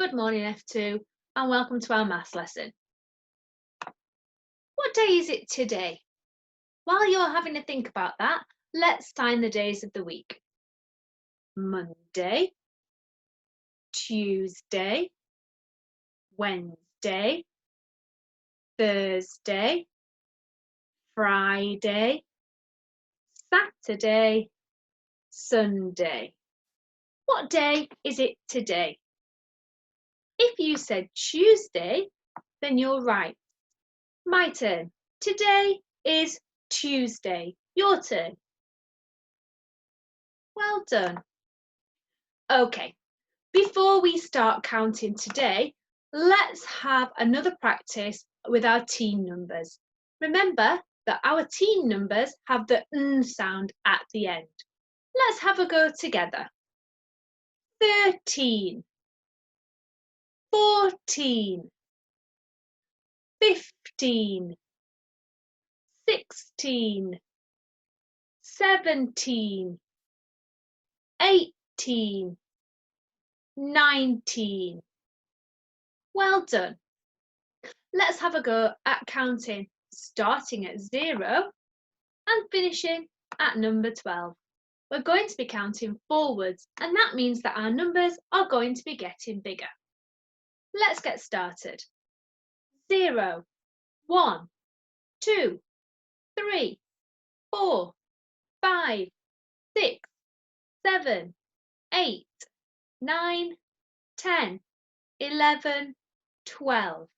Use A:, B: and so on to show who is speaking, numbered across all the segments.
A: Good morning F2 and welcome to our maths lesson. What day is it today? While you're having to think about that, let's sign the days of the week. Monday, Tuesday, Wednesday, Thursday, Friday, Saturday, Sunday. What day is it today? If you said Tuesday, then you're right. My turn. Today is Tuesday. Your turn. Well done. Okay, before we start counting today, let's have another practice with our teen numbers. Remember that our teen numbers have the n sound at the end. Let's have a go together. 13, 14, 15, 16, 17, 18, 19. Well done. Let's have a go at counting, starting at 0 and finishing at number 12. We're going to be counting forwards, and that means that our numbers are going to be getting bigger. Let's get started. 0, 1, 2, 3, 4, 5, 6, 7, 8, 9, 10, 11, 12.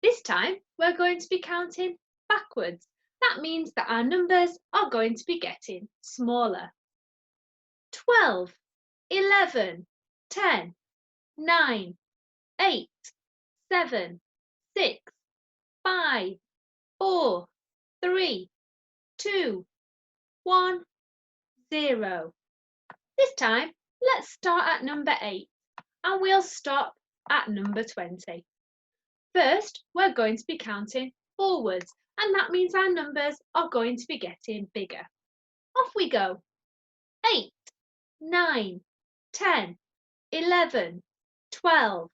A: This time we're going to be counting backwards. That means that our numbers are going to be getting smaller. 12, 11, 10, 9, 8, 7, 6, 5, 4, 3, 2, 1, 0. This time, let's start at number 8 and we'll stop at number 20. First, we're going to be counting forwards, and that means our numbers are going to be getting bigger. Off we go. 8, 9, 10, 11, 12,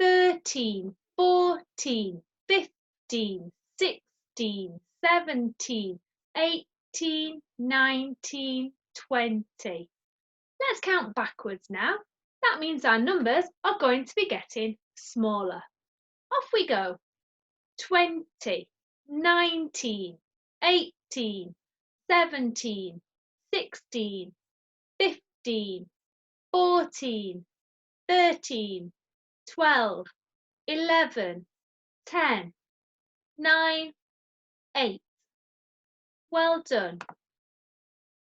A: 13, 14, 15, 16, 17, 18, 19, 20. Let's count backwards now. That means our numbers are going to be getting smaller. Off we go. 20, 19, 18, 17, 16, 15, 14, 13, 12, 11, 10, 9, 8. Well done.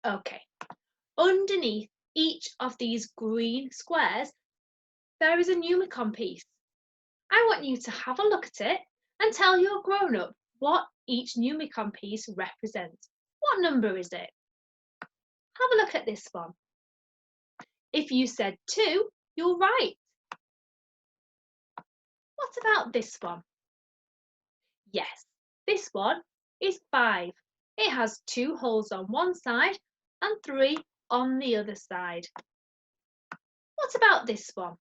A: Okay, underneath each of these green squares, there is a Numicon piece. I want you to have a look at it and tell your grown-up what each Numicon piece represents. What number is it? Have a look at this one. If you said 2, you're right. What about this one? Yes, this one is 5. It has 2 holes on one side and 3 on the other side. What about this one?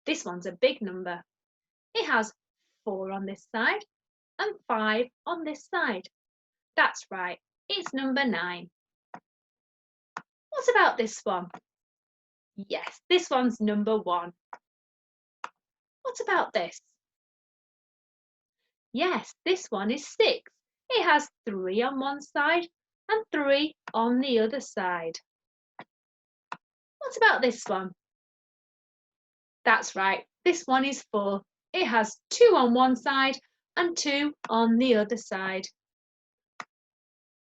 A: This one's a big number. It has 4 on this side and 5 on this side. That's right, it's number 9. What about this one? Yes, this one's number 1. What about this? Yes, this one is 6. It has 3 on one side and 3 on the other side. What about this one? That's right, this one is 4. It has 2 on one side and 2 on the other side.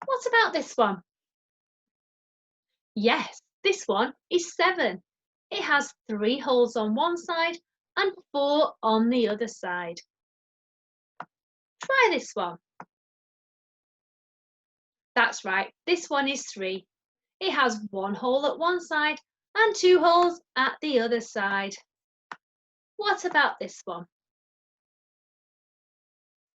A: What about this one? Yes, this one is 7. It has 3 holes on one side and 4 on the other side. Try this one. That's right, this one is 3. It has 1 hole at one side and 2 holes at the other side. What about this one?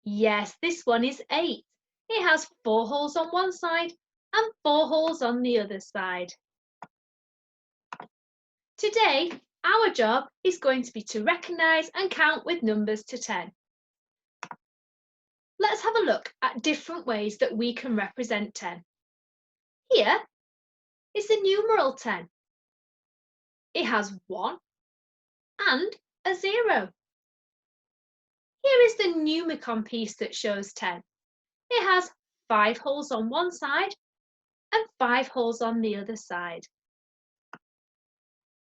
A: Yes, this one is 8. It has 4 holes on one side and 4 holes on the other side. Today, Our job is going to be to recognise and count with numbers to 10. Let's have a look at different ways that we can represent 10. Here is the numeral 10. It has 1 and a 0. Here is the Numicon piece that shows 10. It has 5 holes on one side and 5 holes on the other side.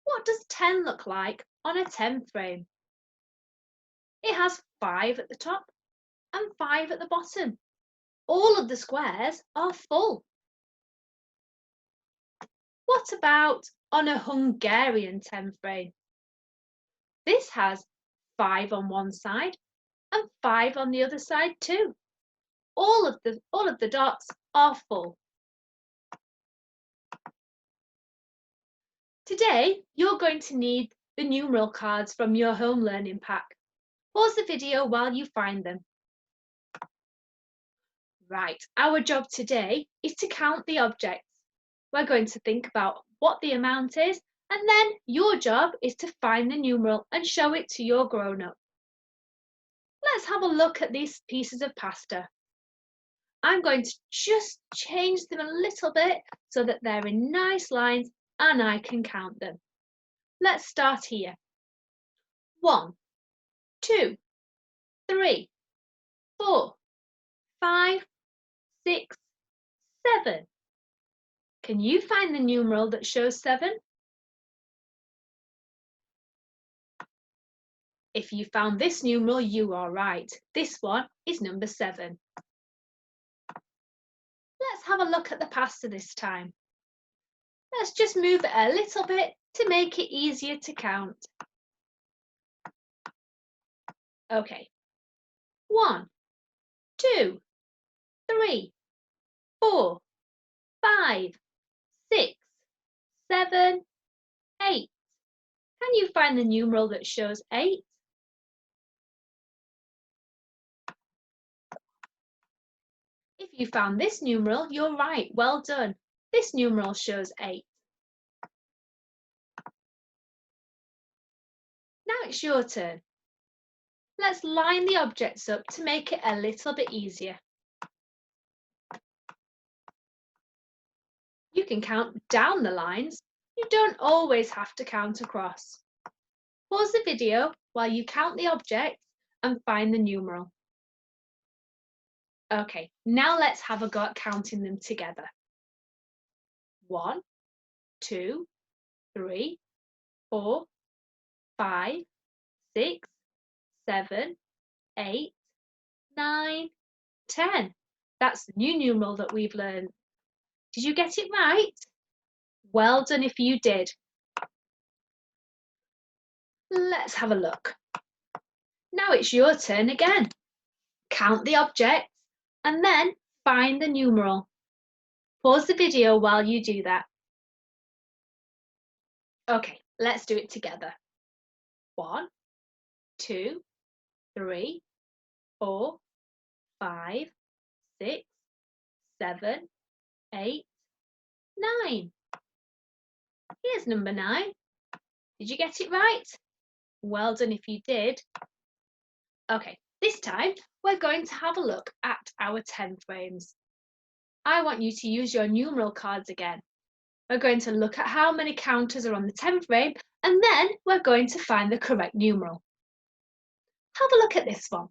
A: What does 10 look like on a 10 frame? It has 5 at the top and 5 at the bottom. All of the squares are full. What about on a Hungarian 10 frame? This has 5 on one side and 5 on the other side too. All of the dots are full. Today, you're going to need the numeral cards from your home learning pack. Pause the video while you find them. Right, our job today is to count the objects. We're going to think about what the amount is, and then your job is to find the numeral and show it to your grown-up. Let's have a look at these pieces of pasta. I'm going to just change them a little bit so that they're in nice lines and I can count them. Let's start here. 1, 2, 3, 4, 5, 6, 7. Can you find the numeral that shows 7? If you found this numeral, you are right. This one is number 7. Let's have a look at the pasta this time. Let's just move it a little bit to make it easier to count. Okay. 1, 2, 3, 4, 5, 6, 7, 8. Can you find the numeral that shows 8? If you found this numeral, you're right. Well done. This numeral shows 8. Now it's your turn. Let's line the objects up to make it a little bit easier. You can count down the lines. You don't always have to count across. Pause the video while you count the objects and find the numeral. Okay, now let's have a go at counting them together. 1, 2, 3, 4, 5, 6, 7, 8, 9, 10. That's the new numeral that we've learned. Did you get it right? Well done if you did. Let's have a look. Now it's your turn again. Count the objects and then find the numeral. Pause the video while you do that. Okay, let's do it together. 1, 2, 3, 4, 5, 6, 7, 8, 9. Here's number 9. Did you get it right? Well done if you did. Okay, this time we're going to have a look at our 10 frames. I want you to use your numeral cards again. We're going to look at how many counters are on the 10 frame, and then we're going to find the correct numeral. Have a look at this one.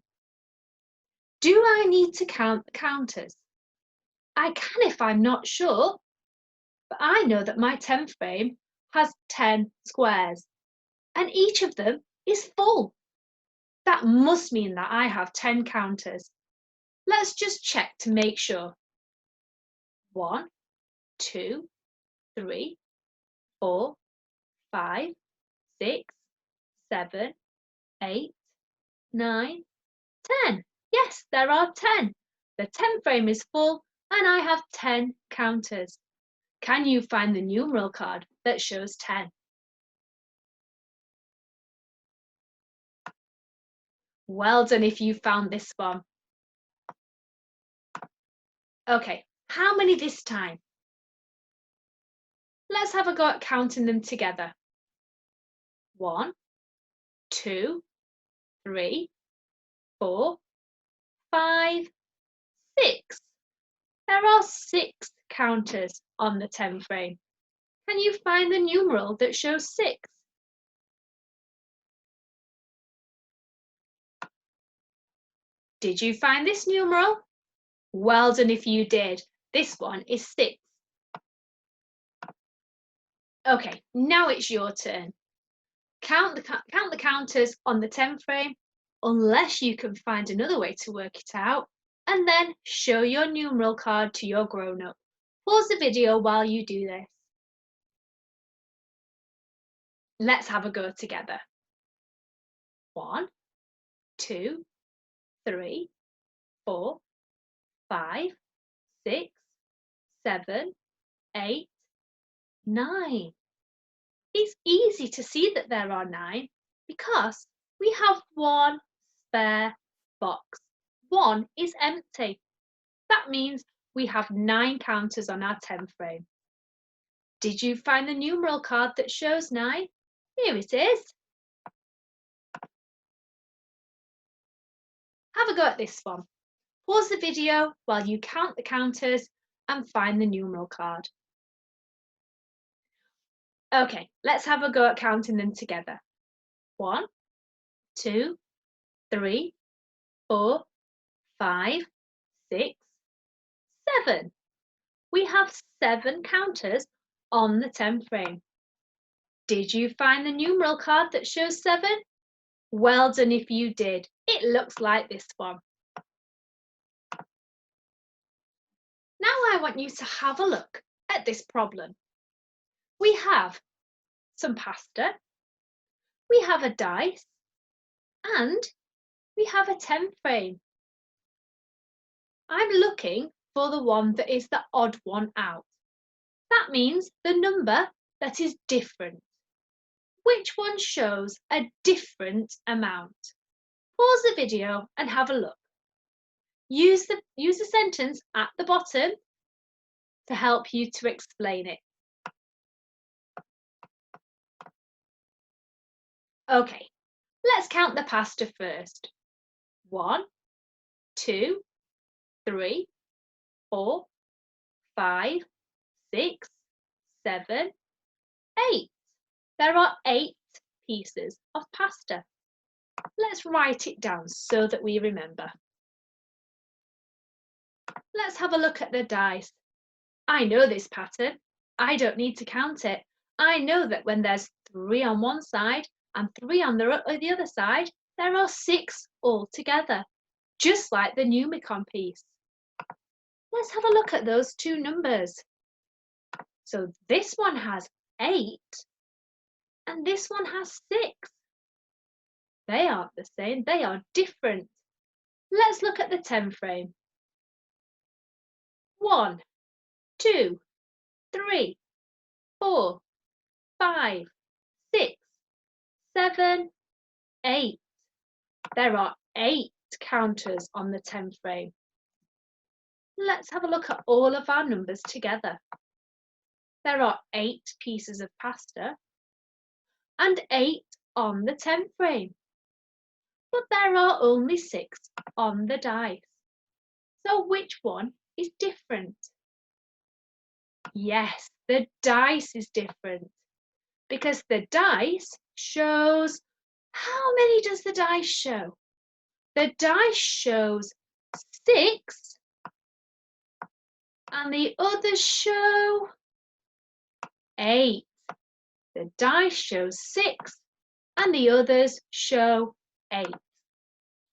A: Do I need to count the counters? I can if I'm not sure, but I know that my 10 frame has 10 squares, and each of them is full. That must mean that I have 10 counters. Let's just check to make sure. 1, 2, 3, 4, 5, 6, 7, 8, 9, 10. Yes, there are 10. The 10 frame is full and I have 10 counters. Can you find the numeral card that shows 10? Well done if you found this one. Okay, how many this time? Let's have a go at counting them together. 1, 2, 3, 4, 5, 6. There are 6 counters on the 10 frame. Can you find the numeral that shows 6? Did you find this numeral? Well done if you did. This one is 6. Okay, now it's your turn. Count the counters on the 10 frame, unless you can find another way to work it out, and then show your numeral card to your grown-up. Pause the video while you do this. Let's have a go together. 1, 2, 3, 4, 5, 6, 7, 8, 9. It's easy to see that there are 9 because we have one spare box. 1 is empty. That means we have 9 counters on our 10 frame. Did you find the numeral card that shows 9? Here it is. Have a go at this one. Pause the video while you count the counters and find the numeral card. Okay, let's have a go at counting them together. 1, 2, 3, 4, 5, 6, 7. We have 7 counters on the 10 frame. Did you find the numeral card that shows 7? Well done if you did. It looks like this one. Now I want you to have a look at this problem. We have some pasta, we have a dice, and we have a 10 frame. I'm looking for the one that is the odd one out. That means the number that is different. Which one shows a different amount? Pause the video and have a look. Use the sentence at the bottom to help you to explain it. Okay, let's count the pasta first. 1, 2, 3, 4, 5, 6, 7, 8. There are 8 pieces of pasta. Let's write it down so that we remember. Let's have a look at the dice. I know this pattern. I don't need to count it. I know that when there's 3 on one side and 3 on the other side, there are 6 altogether, just like the Numicon piece. Let's have a look at those two numbers. So this one has 8 and this one has 6. They aren't the same, they are different. Let's look at the 10 frame. 1, 2, 3, 4, 5, 6, 7, 8. There are 8 counters on the 10 frame. Let's have a look at all of our numbers together. There are 8 pieces of pasta and 8 on the 10 frame. But there are only 6 on the dice. So which one is different? Yes, the dice is different because the dice shows, how many does the dice show? The dice shows 6 and the others show 8. The dice shows 6 and the others show 8.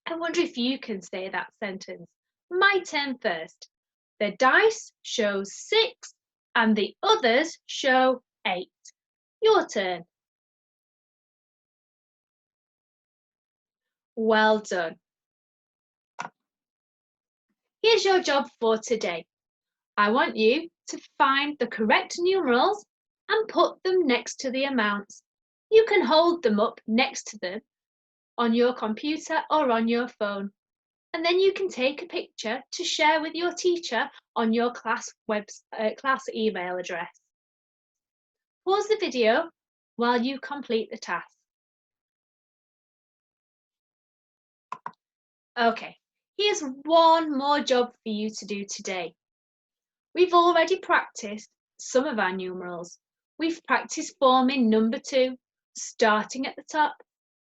A: I wonder if you can say that sentence. My turn first. The dice shows 6 and the others show 8. Your turn. Well done. Here's your job for today. I want you to find the correct numerals and put them next to the amounts. You can hold them up next to them on your computer or on your phone. And then you can take a picture to share with your teacher on your class email address. Pause the video while you complete the task. Okay, here's one more job for you to do today. We've already practiced some of our numerals. We've practiced forming number 2, starting at the top,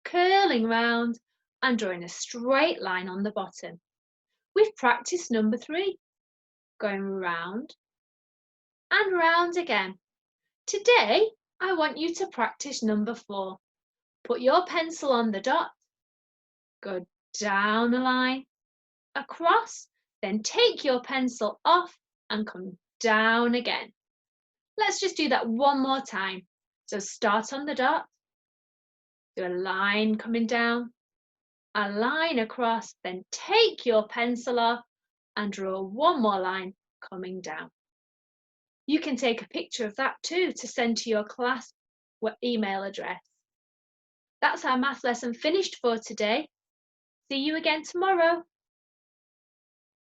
A: curling round and drawing a straight line on the bottom. We've practiced number 3, going round and round again. Today, I want you to practice number 4. Put your pencil on the dot, go down the line, across, then take your pencil off and come down again. Let's just do that one more time. So start on the dot, do a line coming down, a line across, then take your pencil off and draw one more line coming down. You can take a picture of that too to send to your class email address. That's our math lesson finished for today. See you again tomorrow.